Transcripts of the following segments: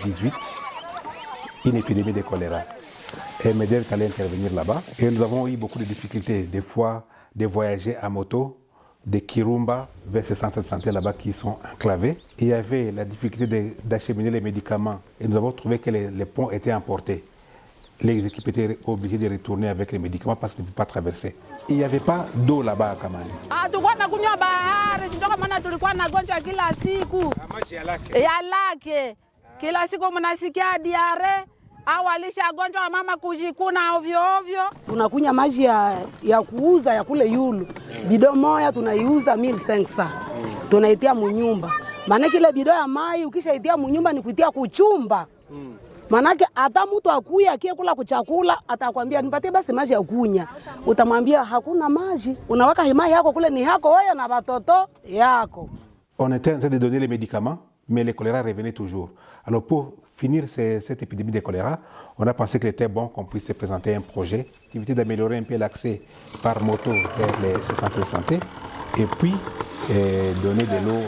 2018 une épidémie de choléra. Et MEDER est allé intervenir là-bas. Et nous avons eu beaucoup de difficultés, des fois de voyager à moto de Kirumba vers ces centres de santé là-bas qui sont enclavés. Il y avait la difficulté d'acheminer les médicaments et nous avons trouvé que les ponts étaient emportés. Les équipes étaient obligées de retourner avec les médicaments parce qu'ils ne pouvaient pas traverser. Il n'y avait pas d'eau là-bas à Kamani. Tulikuwa tunakunywa bahari, sio kama tulikuwa nagonjwa kila siku. Maji ya lake. Kila siku mnasikia diare au alishagonjwa wa mama kujikuna ovyo ovyo. Tunakunya maji ya kuuza ya kule yulu. Bido moja tunaiuza 1500. Tunaitia munyumba. Maana kile bido ya mai ukishaitia munyumba ni kuitia kuchumba. Manake hata mtu akuya akie kula kuchakula atakwambia nipatie basi maji ya kunya. Utamwambia hakuna maji. Unaweka himai yako kule ni yako wewe na watoto yako. On était en train de donner les médicaments, mais le choléra revenait toujours. Alors pour finir cette épidémie de choléra, on a pensé qu'il était bon qu'on puisse se présenter un projet, l'activité d'améliorer un peu l'accès par moto vers ces centres de santé et puis donner de l'eau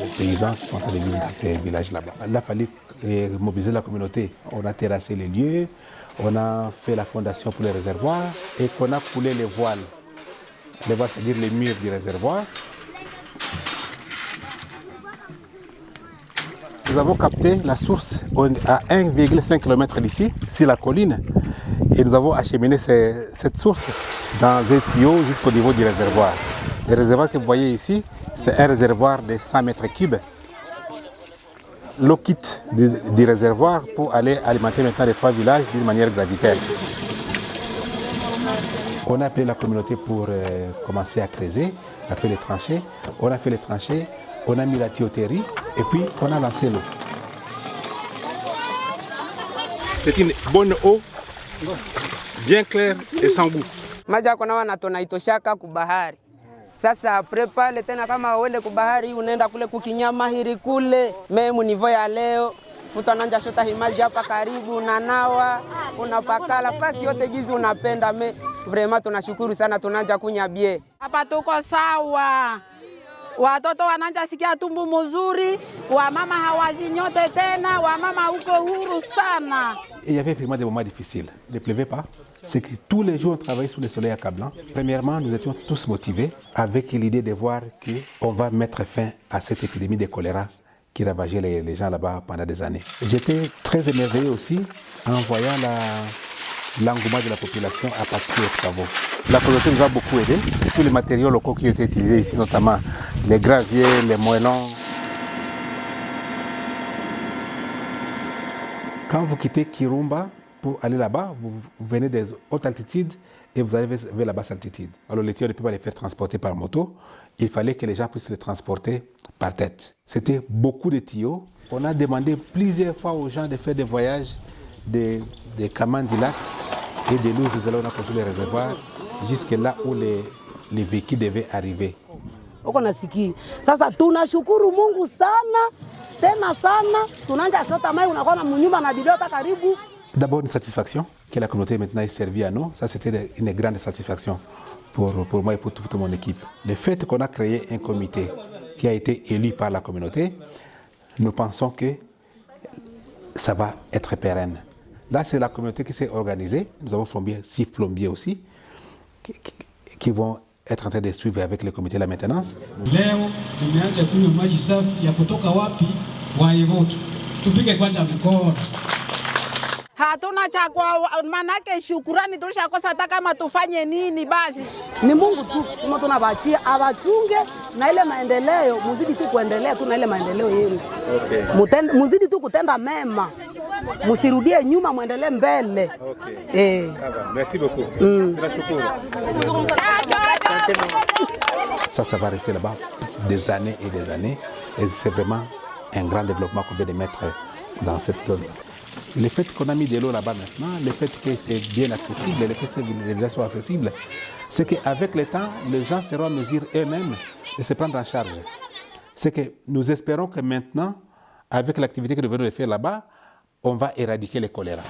aux paysans qui sont en train de vivre dans ces villages là-bas. Il a fallu mobiliser la communauté. On a terrassé les lieux, on a fait la fondation pour les réservoirs et qu'on a coulé les voiles. Les voiles, c'est-à-dire les murs du réservoir. Nous avons capté la source à 1,5 km d'ici, sur la colline, et nous avons acheminé cette source dans un tuyau jusqu'au niveau du réservoir. Le réservoir que vous voyez ici, c'est un réservoir de 100 mètres cubes. L'eau quitte du réservoir pour aller alimenter maintenant les 3 villages d'une manière gravitaire. On a appelé la communauté pour commencer à creuser, à faire les tranchées. On a fait les tranchées, on a mis la tuyauterie et puis on a lancé l'eau. C'est une bonne eau, bien claire et sans goût. Maji yako na tunaitoshaka kubahari. Sasa apre pale tena kama uende kubahari unaenda kule kukinyama hiri kule memu nivo ya leo mtu ananja shota himaji hapa karibu unanawa unapakala fasi yote gizi unapenda vraiment tunashukuru sana tunanja kunya bie. Hapa tuko sawa. Watoto wananja sikia tumbu mzuri, wamama hawazinyote tena, wamama uko huru sana. Il y avait vraiment des moments difficiles. Il ne pleuvait pas. C'est que tous les jours on travaillait sous le soleil accablant. Premièrement, nous étions tous motivés avec l'idée de voir qu'on va mettre fin à cette épidémie de choléra qui ravageait les gens là-bas pendant des années. J'étais très émerveillé aussi en voyant l'engouement de la population à participer aux travaux. La communauté nous a beaucoup aidés. Tous les matériaux locaux qui ont été utilisés ici, notamment les graviers, les moellons. Quand vous quittez Kirumba pour aller là-bas, vous venez des hautes altitudes et vous arrivez vers la basse altitude. Alors les tuyaux ne peuvent pas les faire transporter par moto. Il fallait que les gens puissent les transporter par tête. C'était beaucoup de tuyaux. On a demandé plusieurs fois aux gens de faire des voyages des camans du lac et de l'eau où on a construit les réservoirs jusque là où les véhicules devaient arriver. Sasa tunashukuru Mungu sana tena sana tunanja shota mai unakuwa na munyumba na bidota karibu. D'abord une satisfaction que la communauté maintenant est servie à nous, ça c'était une grande satisfaction pour moi et pour toute mon équipe. Le fait qu'on a créé un comité qui a été élu par la communauté, nous pensons que ça va être pérenne. Là, c'est la communauté qui s'est organisée. Nous avons formé 6 plombiers aussi, qui vont être en train de suivre avec le comité de la maintenance. Leo tumeanza kunywa maji safi ya kutoka wapi? Waivoto. Tupige kwanza mikono. Hatuna cha kwa manake shukurani tulishakosa hata kama tufanye nini basi. Ni Mungu tu kama tunabachia abachunge na ile maendeleo muzidi tu kuendelea tu na ile maendeleo yenu. Okay. Muzidi tu kutenda mema. Musirudie nyuma muendelee mbele. Okay. Ça va. Merci beaucoup. Tunashukuru. Ça va rester là-bas des années et des années et c'est vraiment un grand développement qu'on vient de mettre dans cette zone. Le fait qu'on a mis de l'eau là-bas maintenant, le fait que c'est bien accessible, que les villages sont accessibles, c'est qu'avec le temps, les gens seront en mesure eux-mêmes de se prendre en charge. C'est que nous espérons que maintenant, avec l'activité que nous venons de faire là-bas, on va éradiquer le choléra.